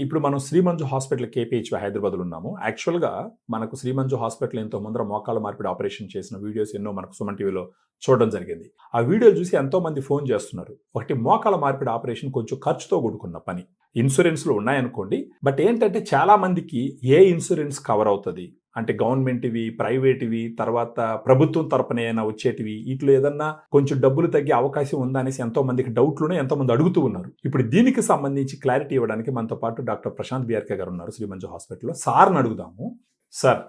ఇప్పుడు మనం Srimanju hospital KPH హైదరాబాద్లో ఉన్నాము. యాక్చువల్గా మనకు శ్రీమంజు హాస్పిటల్ ఎంతో ముందర మోకాళ్ళ మార్పిడి ఆపరేషన్ చేసిన వీడియోస్ ఎన్నో మనకు సుమన్ టీవీలో చూడడం జరిగింది. ఆ వీడియో చూసి ఎంతో మంది ఫోన్ చేస్తున్నారు. ఒకటి, మోకాళ్ళ మార్పిడి ఆపరేషన్ కొంచెం ఖర్చుతో కూడుకున్న పని. ఇన్సూరెన్స్లు ఉన్నాయనుకోండి, బట్ ఏంటంటే చాలా మందికి ఏ ఇన్సూరెన్స్ కవర్ అవుతుంది అంటే గవర్నమెంట్వి, ప్రైవేట్వి, తర్వాత ప్రభుత్వం తరపున ఏమైనా వచ్చేటివి, వీటిలో ఏదన్నా కొంచెం డబ్బులు తగ్గే అవకాశం ఉందా అనేసి ఎంతో మందికి డౌట్లునే ఎంతో మంది అడుగుతూ ఉన్నారు. ఇప్పుడు దీనికి సంబంధించి క్లారిటీ ఇవ్వడానికి మనతో పాటు డాక్టర్ ప్రశాంత్ బిఆర్కే గారు ఉన్నారు శ్రీమంజు హాస్పిటల్లో. సార్ని అడుగుదాము. సార్,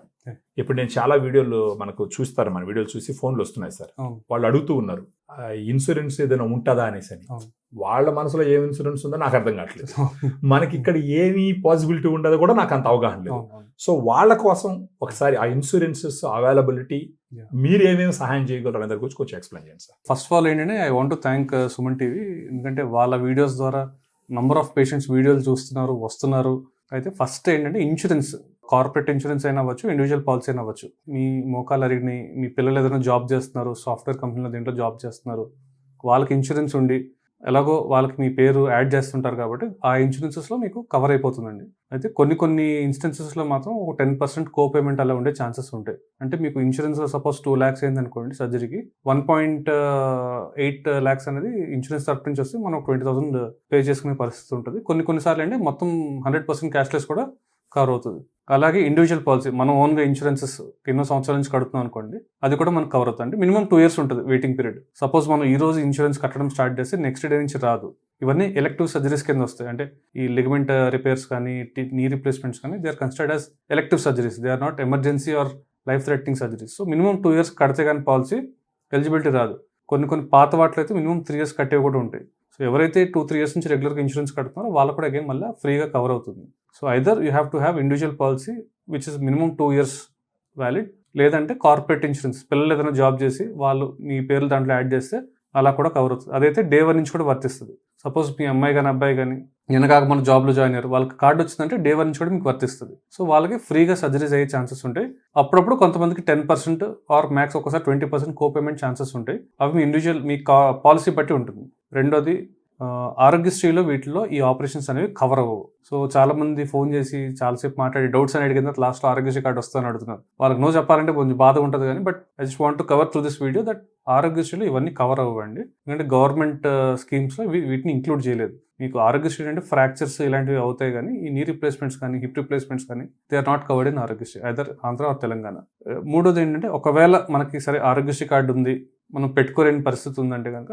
ఇప్పుడు నేను చాలా వీడియోలు మనకు చూస్తారు, మన వీడియోలు చూసి ఫోన్లు వస్తున్నాయి సార్. వాళ్ళు అడుగుతూ ఉన్నారు ఇన్సూరెన్స్ ఏదైనా ఉంటుందా అనేసి అని. వాళ్ళ మనసులో ఏం ఇన్సూరెన్స్ ఉందో నాకు అర్థం కావట్లేదు. మనకి ఇక్కడ ఏమి పాసిబిలిటీ ఉండదో కూడా నాకు అంత అవగాహన లేదు. సో వాళ్ళ కోసం ఒకసారి ఆ ఇన్సూరెన్సెస్ అవైలబిలిటీ మీరు ఏమేమి సహాయం చేయగలరు అనే దాని గురించి కొంచెం ఎక్స్ప్లెయిన్ చేయండి సార్. ఫస్ట్ ఆఫ్ ఆల్ ఏంటంటే I want to thank Suman TV. ఎందుకంటే వాళ్ళ వీడియోస్ ద్వారా నంబర్ ఆఫ్ పేషెంట్స్ వీడియోలు చూస్తున్నారు, వస్తున్నారు. అయితే ఫస్ట్ ఏంటంటే ఇన్సూరెన్స్, కార్పొరేట్ ఇన్సూరెన్స్ అయినా అవ్వచ్చు, ఇండివిజువల్ పాలసీ అయినా అవ్వచ్చు. మీ మోకాలు అరిగిని, మీ పిల్లలు ఏదైనా జాబ్ చేస్తున్నారు, సాఫ్ట్వేర్ కంపెనీలో దీంట్లో జాబ్ చేస్తున్నారు, వాళ్ళకి ఇన్సూరెన్స్ ఉండి ఎలాగో వాళ్ళకి మీ పేరు యాడ్ చేస్తుంటారు కాబట్టి ఆ ఇన్సూరెన్సెస్లో మీకు కవర్ అయిపోతుందండి. అయితే కొన్ని ఇన్స్టెన్సెస్లో మాత్రం ఒక 10% కో పేమెంట్ అలా ఉండే ఛాన్సెస్ ఉంటాయి. అంటే మీకు ఇన్సూరెన్స్ సపోజ్ 2 lakhs అయిందనుకోండి సర్జరీకి, 1.8 lakhs అనేది ఇన్సూరెన్స్ తరఫు నుంచి వస్తే మనం 20,000 పే చేసుకునే పరిస్థితి ఉంటుంది. కొన్నిసార్లు అంటే మొత్తం 100% క్యాష్లెస్ కూడా కవర్ అవుతుంది. అలాగే ఇండివిజువల్ పాలసీ, మనం ఓన్గా ఇన్సూరెన్సెస్ ఎన్నో సంవత్సరాల నుంచి కడుతున్నాం అనుకోండి, అది కూడా మనకు కవర్ అవుతుంది. అంటే మినిమం 2 years ఉంటుంది వెయిటింగ్ పీరియడ్. సపోజ్ మనం ఈ రోజు ఇన్సూరెన్స్ కట్టడం స్టార్ట్ చేస్తే నెక్స్ట్ డే నుంచి రాదు. ఇవన్నీ ఎలెక్టివ్ సర్జరీస్ కింద వస్తాయి. అంటే ఈ లిగమెంట్ రిపేర్స్ కానీ, నీ రీప్లేస్మెంట్స్ కానీ, they are considered as elective surgeries. They are not emergency or life threatening surgeries. So minimum 2 years కడితే కానీ పాలసీ ఎలిజిబిలిటీ రాదు. కొన్ని పాత వాటిలో అయితే మినిమం 3 years కట్టేవి కూడా ఉంటాయి. సో ఎవరైతే 2-3 years నుంచి రెగ్యులర్గా ఇన్సూరెన్స్ కడుతున్నారో వాళ్ళు కూడా అగైన్ మళ్ళీ ఫ్రీగా కవర్ అవుతుంది. So either you have to have individual policy which is minimum 2 years valid, లేదంటే కార్పొరేట్ ఇన్సూరెన్స్, పిల్లలు ఏదైనా జాబ్ చేసి వాళ్ళు మీ పేర్లు దాంట్లో యాడ్ చేస్తే అలా కూడా కవర్ అవుతుంది. అదైతే డే 1 నుంచి కూడా వర్తిస్తుంది. సపోజ్ మీ అమ్మాయి కానీ అబ్బాయి కానీ వెనకాక మన జాబ్లో జాయిన్ అయ్యారు, వాళ్ళకి కార్డు వచ్చిందంటే డే 1 నుంచి కూడా మీకు వర్తిస్తుంది. సో వాళ్ళకి ఫ్రీగా సర్జరీస్ అయ్యే ఛాన్సెస్ ఉంటాయి. అప్పుడప్పుడు కొంతమందికి 10% ఆర్ మ్యాక్స్ ఒకసారి 20% కో పేమెంట్ ఛాన్సెస్ ఉంటాయి. అవి మీ ఇండివిజువల్ మీ పాలసీ బట్టి ఉంటుంది. రెండోది, ఆరోగ్యశ్రీలో వీటిలో ఈ ఆపరేషన్స్ అనేవి కవర్ అవ్వవు. సో చాలా మంది ఫోన్ చేసి చాలాసేపు మాట్లాడి డౌట్స్ అని అడిగిన తర్వాత లాస్ట్లో ఆరోగ్యశ్రీ కార్డు వస్తుందని అడుగుతున్నారు. వాళ్ళకి నో చెప్పాలంటే కొంచెం బాధ ఉంటుంది కానీ, but I just want to cover through this video that ఆరోగ్యశ్రీలో ఇవన్నీ కవర్ అవ్వండి. ఎందుకంటే గవర్నమెంట్ స్కీమ్స్లో వీటిని ఇంక్లూడ్ చేయలేదు. మీకు ఆరోగ్యశ్రీ అంటే ఫ్రాక్చర్స్ ఇలాంటివి అవుతాయి కానీ ఈ నీ రిప్లేస్మెంట్స్ కానీ, హిప్ రిప్లేస్మెంట్స్ కానీ they are not covered in Aarogyasri, either Andhra or Telangana. మూడోది ఏంటంటే, ఒకవేళ మనకి సరే ఆరోగ్యశ్రీ కార్డు ఉంది, మనం పెట్టుకోలేని పరిస్థితి ఉందంటే కనుక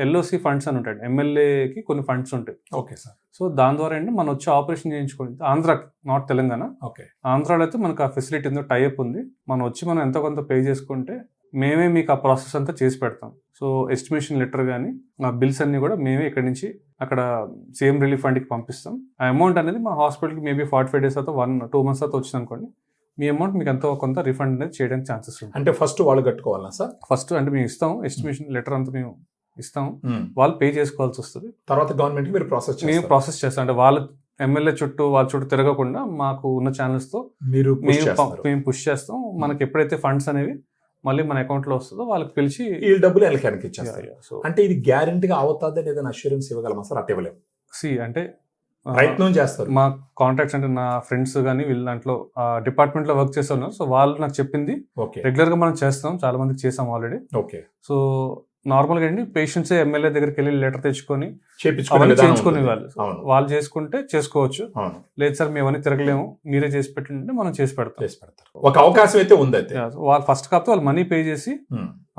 ఎల్ఓసి ఫండ్స్ అని ఉంటాయి. ఎమ్మెల్యేకి కొన్ని ఫండ్స్ ఉంటాయి. Okay sir. సో దాని ద్వారా ఏంటి మనం వచ్చి ఆపరేషన్ చేయించుకోండి. ఆంధ్ర, నాట్ తెలంగాణ. ఓకే. ఆంధ్రాలో అయితే మనకు ఆ ఫెసిలిటీ ఉందో, టైఅప్ ఉంది. మనం వచ్చి మనం ఎంతో కొంత పే చేసుకుంటే మేమే మీకు ఆ ప్రాసెస్ అంతా చేసి పెడతాం. సో ఎస్టిమేషన్ లెటర్ కానీ ఆ బిల్స్ అన్ని కూడా మేమే ఇక్కడ నుంచి అక్కడ సీఎం రిలీఫ్ ఫండ్కి పంపిస్తాం. ఆ అమౌంట్ అనేది మా హాస్పిటల్కి మేబీ 45 days తర్వాత 1-2 months తర్వాత వచ్చింది అనుకోండి, మీ అమౌంట్ మీకు ఎంతో కొంత రిఫండ్ అనేది చేయడానికి ఛాన్సెస్ ఉంటాయి. అంటే ఫస్ట్ వాళ్ళు కట్టుకోవాలా సార్? ఫస్ట్ అంటే మేము ఇస్తాం, ఎస్టిమేషన్ లెటర్ అంతా మేము ఇస్తాం, వాళ్ళు పే చేసుకోవాల్సి వస్తుంది. తర్వాత గవర్నమెంట్కి మీరు మేము ప్రాసెస్ చేస్తాం. అంటే వాళ్ళ ఎమ్మెల్యే వాళ్ళ చుట్టూ తిరగకుండా మాకు ఉన్న ఛానల్స్తో మేము పుష్ చేస్తాం. మనకి ఎప్పుడైతే ఫండ్స్ అనేవి మళ్ళీ మన అకౌంట్లో వస్తుందో వాళ్ళకి పిలిచి ఈ డబ్బులు వెనక్కి ఇచ్చేస్తారు. సో అంటే ఇది గ్యారెంటీగా అవుతుంది అని ఏదైనా అష్యూరెన్స్ ఇవ్వగలమా సార్? అట్ట ఇవ్వలేము. అంటే ప్రయత్నం చేస్తారు. మా కాంటాక్ట్స్ అంటే నా ఫ్రెండ్స్ కానీ వీళ్ళ దాంట్లో డిపార్ట్మెంట్లో వర్క్ చేస్తూ ఉన్నారు. సో వాళ్ళు నాకు చెప్పింది రెగ్యులర్గా మనం చేస్తాం, చాలా మందికి చేసాం ఆల్రెడీ. ఓకే. సో నార్మల్గా అండి పేషెంట్స్ ఎమ్మెల్యే దగ్గరికి వెళ్ళి లెటర్ తెచ్చుకొని చేయించుకునే వాళ్ళు చేసుకుంటే చేసుకోవచ్చు. లేదు సార్ మేము అన్నీ తిరగలేము, మీరే చేసి పెట్టండి, మనం చేసి పెడతాం. ఒక అవకాశం అయితే ఉంది. వాళ్ళు ఫస్ట్ కాకపోతే వాళ్ళు మనీ పే చేసి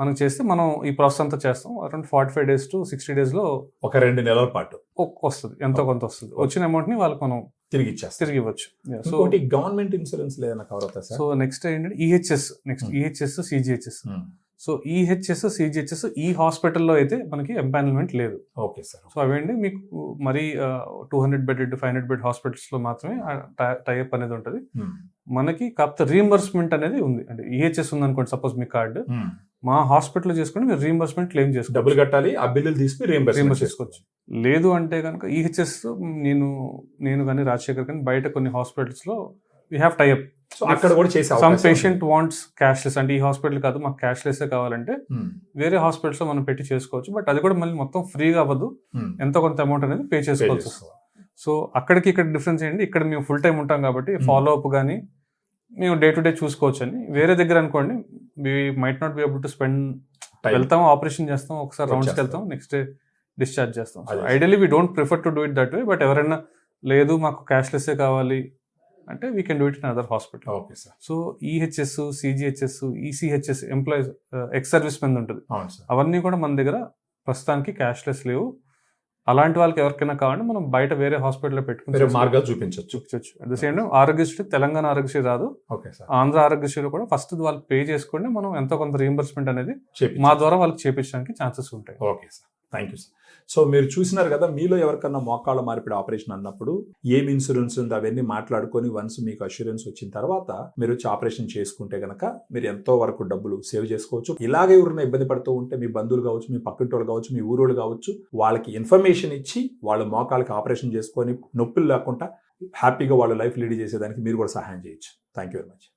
మనం చేస్తే మనం ఈ ప్రాసెస్ అంతా చేస్తాం. అరౌండ్ 45 days to 60 days లో ఒక 2 నెలల పాటు వస్తుంది, ఎంతో కొంత వస్తుంది. వచ్చిన అమౌంట్ ని వాళ్ళకి మనం తిరిగి ఇవ్వచ్చు. సో గవర్నమెంట్ ఇన్సూరెన్స్ లేదన్నా కవర్ అవుతుంది సార్. సో నెక్స్ట్ ఏంటంటే EHS, EHS, CGHS. So EHS, CGHS ఈ హాస్పిటల్లో అయితే మనకి ఎంపానల్మెంట్ లేదు. Okay sir. సో అవేంటి మీకు మరీ 200 bedded 500 bed హాస్పిటల్స్లో మాత్రమే టైఅప్ అనేది ఉంటుంది. మనకి కాకపోతే రీఎంబర్స్మెంట్ అనేది ఉంది. అంటే ఈహెచ్ఎస్ ఉందనుకోండి సపోజ్ మీ కార్డు, మా హాస్పిటల్లో చేసుకుని మీరు రీఎంబర్స్మెంట్ క్లెయిమ్ చేసుకోవచ్చు. డబ్బులు కట్టాలి, ఆ బిల్లులు తీసుకుని రీఎంబర్స్మెంట్ చేసుకోవచ్చు. లేదు అంటే కనుక ఈహెచ్ఎస్ నేను కానీ రాజశేఖర్ కానీ బయట కొన్ని హాస్పిటల్స్లో వీ హ్యావ్ టైఅప్. సో అక్కడ కూడా చేసే సమ్ పేషెంట్ వాంట్స్ క్యాష్లెస్, అంటే ఈ హాస్పిటల్ కాదు మాకు క్యాష్లెస్ కావాలంటే వేరే హాస్పిటల్స్ లో మనం పెట్టి చేసుకోవచ్చు. బట్ అది కూడా మళ్ళీ మొత్తం ఫ్రీగా అవ్వదు, ఎంతో కొంత అమౌంట్ అనేది పే చేసుకోవాల్సి వస్తుంది. సో అక్కడికి ఇక్కడ డిఫరెన్స్ ఏంటి, ఇక్కడ మేము ఫుల్ టైం ఉంటాం కాబట్టి ఫాలో అప్ కానీ మేము డే టు డే చూసుకోవచ్చు అని. వేరే దగ్గర అనుకోండి we might not be able to spend, వెళ్తాం ఆపరేషన్ చేస్తాం, ఒకసారి రౌండ్స్కి వెళ్తాం, నెక్స్ట్ డే డిశ్చార్జ్ చేస్తాం. Ideally we don't prefer to do it that way. But ఎవరైనా లేదు మాకు క్యాష్లెస్సే కావాలి అంటే we can do it in other hospital. Okay sir. So EHS, CGHS, ECHS, employees, ex service men ఉంటుంది, అవును సార్. అవన్నీ కూడా మన దగ్గర ప్రస్తుతానికి క్యాష్లెస్ లేవు. అలాంటి వాళ్ళకి ఎవరికైనా కావాలంటే మనం బయట వేరే హాస్పిటల్లో వేరే పెట్టుకుని మార్గాలు చూపించవచ్చు. At the same time Aarogyasri, Telangana Aarogyasri రాదు, ఓకే సార్. ఆంధ్ర ఆరోగ్యశ్రీలో కూడా ఫస్ట్ వాళ్ళు పే చేసుకుంటే మనం ఎంతో కొంత రీఎంబర్స్మెంట్ అనేది చేపించు. మా ద్వారా వాళ్ళకి చేపించడానికి ఛాన్సెస్ ఉంటాయి. Okay sir, thank you sir. So మీరు చూసినారు కదా, మీలో ఎవరికన్నా మోకాళ్ళ మార్పిడి ఆపరేషన్ అన్నప్పుడు ఏం ఇన్సూరెన్స్ ఉంది అవన్నీ మాట్లాడుకొని వన్స్ మీకు అష్యూరెన్స్ వచ్చిన తర్వాత మీరు వచ్చి ఆపరేషన్ చేసుకుంటే కనుక మీరు ఎంతో వరకు డబ్బులు సేవ్ చేసుకోవచ్చు. ఇలాగే ఎవరైనా ఇబ్బంది పడుతూ ఉంటే మీ బంధువులు కావచ్చు, మీ పక్కింటి వాళ్ళు కావచ్చు, మీ ఊరోళ్ళు కావచ్చు, వాళ్ళకి ఇన్ఫర్మేషన్ ఇచ్చి వాళ్ళ మోకాళ్ళకి ఆపరేషన్ చేసుకొని నొప్పులు లేకుండా హ్యాపీగా వాళ్ళ లైఫ్ లీడ్ చేసేదానికి మీరు కూడా సహాయం చేయొచ్చు. Thank you very much.